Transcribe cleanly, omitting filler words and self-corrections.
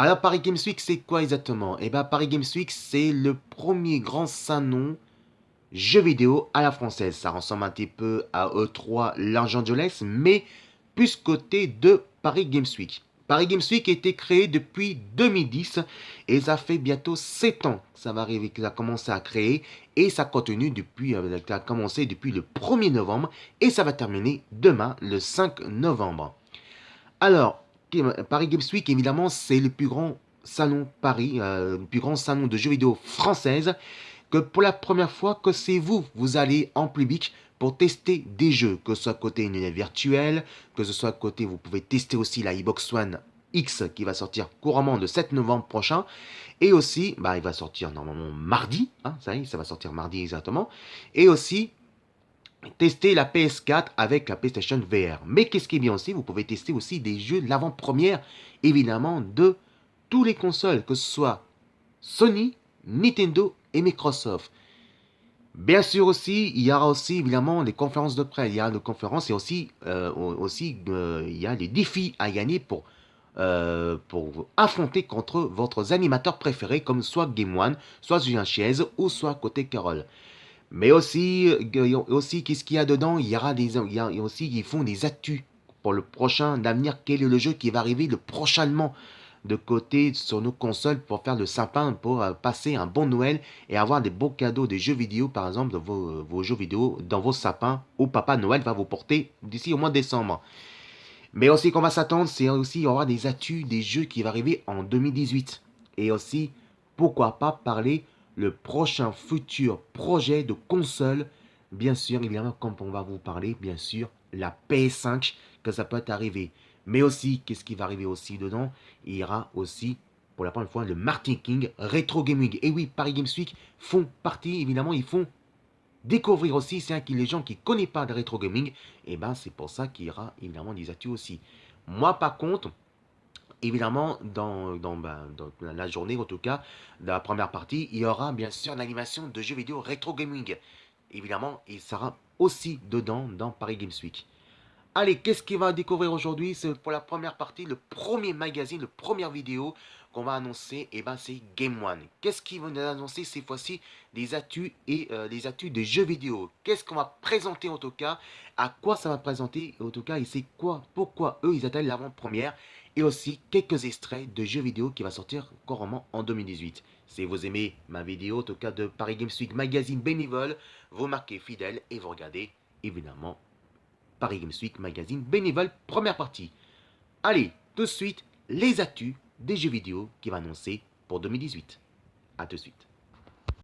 Alors Paris Games Week, c'est quoi exactement? Eh bien, Paris Games Week, c'est le premier grand salon jeux vidéo à la française. Ça ressemble un petit peu à E3 Los Angeles, mais plus côté de Paris Games Week. Paris Games Week a été créé depuis 2010 et ça fait bientôt 7 ans que ça va arriver, que ça a commencé à créer et ça continue depuis, ça a commencé depuis le 1er novembre et ça va terminer demain le 5 novembre. Alors, Paris Games Week, évidemment, c'est le plus grand salon Paris, le plus grand salon de jeux vidéo française, que pour la première fois que c'est vous, vous allez en public pour tester des jeux, que ce soit côté univers virtuel, que ce soit côté, vous pouvez tester aussi la Xbox One X qui va sortir couramment le 7 novembre prochain, et aussi, bah, il va sortir normalement mardi, hein, ça va sortir mardi exactement, et aussi tester la PS4 avec la PlayStation VR. Mais qu'est-ce qui est bien aussi, vous pouvez tester aussi des jeux de l'avant-première, évidemment, de tous les consoles, que ce soit Sony, Nintendo et Microsoft. Bien sûr aussi, il y aura aussi évidemment des conférences de presse. Il y a des conférences et aussi, il y a des défis à gagner pour affronter contre votre animateur préféré, comme soit Game One, soit Julien Chiez ou soit Côté Carole. Mais aussi qu'est-ce qu'il y a dedans? Il y a aussi, ils font des actus pour le prochain avenir. Quel est le jeu qui va arriver le prochainement de côté sur nos consoles pour faire le sapin, pour passer un bon Noël et avoir des beaux cadeaux, des jeux vidéo par exemple, dans vos jeux vidéo, dans vos sapins, où Papa Noël va vous porter d'ici au mois de décembre. Mais aussi qu'on va s'attendre, c'est aussi il y aura des actus, des jeux qui vont arriver en 2018. Et aussi, pourquoi pas parler le prochain futur projet de console. Bien sûr, évidemment, comme on va vous parler, bien sûr, la PS5, que ça peut arriver. Mais aussi, qu'est-ce qui va arriver aussi dedans? Il y aura aussi, pour la première fois, le marketing rétro gaming. Et oui, Paris Games Week font partie, évidemment, ils font découvrir aussi, c'est les gens qui ne connaissent pas de rétro gaming, et ben c'est pour ça qu'il y aura évidemment des actus aussi. Moi par contre, évidemment, dans la journée, en tout cas, dans la première partie, il y aura bien sûr l'animation de jeux vidéo rétro gaming. Évidemment, il sera aussi dedans dans Paris Games Week. Allez, qu'est-ce qu'il va découvrir aujourd'hui? C'est pour la première partie, le premier magazine, la première vidéo qu'on va annoncer, et ben c'est Game One. Qu'est-ce qu'ils vont nous annoncer cette fois-ci? Des actus et des actus des jeux vidéo. Qu'est-ce qu'on va présenter en tout cas? À quoi ça va présenter en tout cas? Et c'est quoi? Pourquoi eux ils attendent l'avant-première? Et aussi quelques extraits de jeux vidéo qui va sortir couramment en 2018. Si vous aimez ma vidéo, en tout cas de Paris Games Week Magazine bénévole, vous marquez fidèle et vous regardez évidemment Paris Games Week Magazine bénévole, première partie. Allez, tout de suite, les actus des jeux vidéo qui va annoncer pour 2018. A tout de suite.